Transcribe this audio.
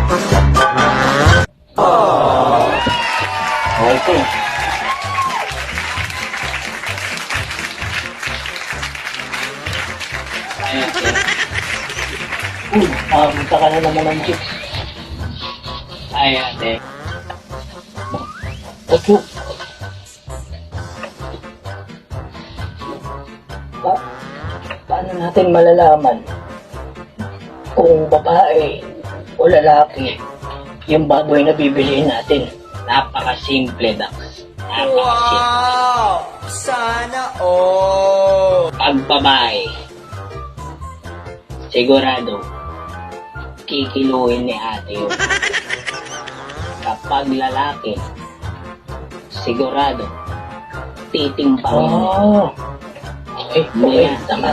Okay po. Ayan, sir. Punta ka na naman ng chicks. Ay, ate. Opo. Paano natin malalaman kung babae o lalaki yung baboy na bibiliin natin? Napakasimple, Dax. Napakasimple. Wow! Sana all! Pag babae, sigurado, kikiluhin ni ate yun. Kapag lalaki, sigurado, titimpangin niya. Okay, tama.